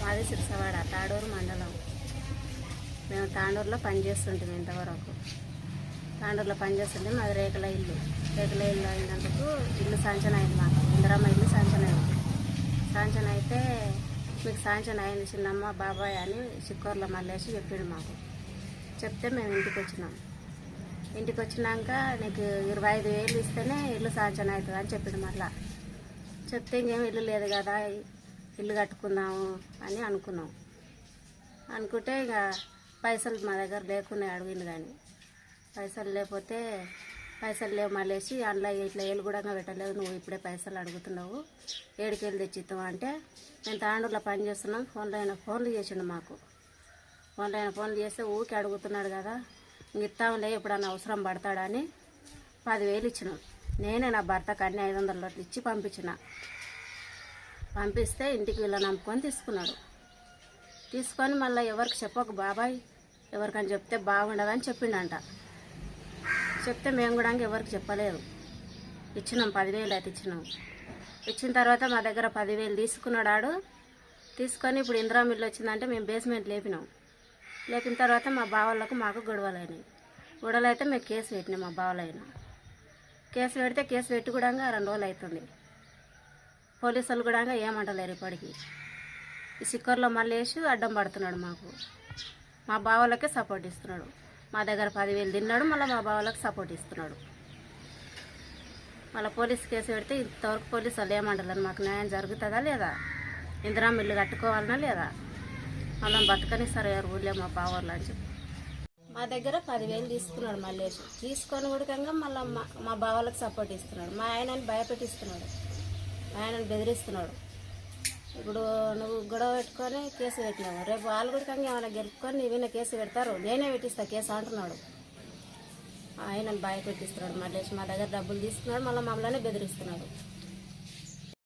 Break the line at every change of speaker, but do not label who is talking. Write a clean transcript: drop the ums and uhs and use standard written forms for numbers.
మాది సిరిసవాడ తాడూరు మండలం. మేము తాండూరులో పనిచేస్తుంటాం. ఇంతవరకు తాండూరులో పనిచేస్తుంటే మాది రేకుల ఇల్లు అయినందుకు ఇల్లు శాంక్షన్ అయింది. మాకు ఇందిరమ్మ ఇల్లు శాంక్షన్ అయింది. శాంక్షన్ అయితే మీకు శాంక్షన్ అయింది చిన్నమ్మ బాబాయ్ అని చిక్కూరులో మళ్ళేసి చెప్పిండు మాకు. చెప్తే మేము ఇంటికి వచ్చినాక నీకు 25,000 ఇస్తేనే ఇల్లు శాంక్షన్ అవుతుంది అని చెప్పిండు. మళ్ళా చెప్తే ఇంకేం ఇల్లు లేదు కదా, ఇల్లు కట్టుకుందాము అని అనుకుంటే ఇక పైసలు మా దగ్గర లేకున్నాయి. అడిగిండు కానీ పైసలు లేవు మళ్ళేసి అందులో ఇట్లా ఏళ్ళు కూడా పెట్టలేదు, నువ్వు ఇప్పుడే పైసలు అడుగుతున్నావు, ఏడికెళ్ళి తెచ్చిస్తావు అంటే మేము తాండూరులో పని చేస్తున్నాం. ఫోన్లు చేసిండు మాకు. ఫోన్లు చేస్తే ఊరికి అడుగుతున్నాడు కదా, ఇంక ఇస్తాంలే ఎప్పుడన్నా అవసరం పడతాడని 10,000 ఇచ్చినాం. నేనే నా భర్తకు అన్ని 500 రూపాయలు ఇచ్చి పంపిస్తే ఇంటికి వీళ్ళ నమ్ముకొని తీసుకొని మళ్ళీ ఎవరికి చెప్పకు బాబాయ్, ఎవరికని చెప్తే బాగుండదని చెప్పిండంట. చెప్తే మేము కూడా ఎవరికి చెప్పలేదు. ఇచ్చినాం 10,000 అయితే ఇచ్చిన తర్వాత మా దగ్గర 10,000 తీసుకున్నాడు. తీసుకొని ఇప్పుడు ఇందిరమ్మ ఇల్లు వచ్చిందంటే మేము బేస్మెంట్ లేపిన తర్వాత మా బావలకు మాకు గొడవలు అయితే మేము కేసు పెట్టినాం. మా బావలైనా కేసు పెట్టి కూడా 2 రోజులు అవుతుంది. పోలీసులు కూడా ఏమంటలేరు ఇప్పటికీ. ఈ సిక్కర్లో మళ్ళీ వేసి అడ్డం పడుతున్నాడు మాకు. మా బావలకే సపోర్ట్ ఇస్తున్నాడు. మా దగ్గర 10,000 తిన్నాడు, మళ్ళీ మా బావలకు సపోర్ట్ ఇస్తున్నాడు. మళ్ళీ పోలీస్ కేసు పెడితే ఇంతవరకు పోలీసు వాళ్ళు ఏమంటలేరు. మాకు న్యాయం జరుగుతుందా లేదా, ఇందిరమ్మ ఇల్లు కట్టుకోవాలన్నా లేదా, మళ్ళీ బతకనిస్తారు ఎవరు ఊళ్ళో మా బావర్లు అని చెప్పి మా దగ్గర 10,000 తీసుకున్నాడు. మళ్ళీ తీసుకొని ఉడకంగా మళ్ళీ మా బావలకు సపోర్ట్ ఇస్తున్నాడు. మా ఆయనని భయపెట్టిస్తున్నాడు, మా ఆయనని బెదిరిస్తున్నాడు. ఇప్పుడు నువ్వు గొడవ పెట్టుకొని కేసు పెట్టినావు, రేపు వాళ్ళు కూడా ఏమైనా గెలుపుకొని నీవైనా కేసు పెడతారు, నేనే పెట్టిస్తా కేసు అంటున్నాడు. ఆయనను భయపెట్టిస్తున్నాడు. మళ్ళీ మా దగ్గర డబ్బులు తీసుకున్నాడు, మళ్ళీ మమ్మల్ని బెదిరిస్తున్నాడు.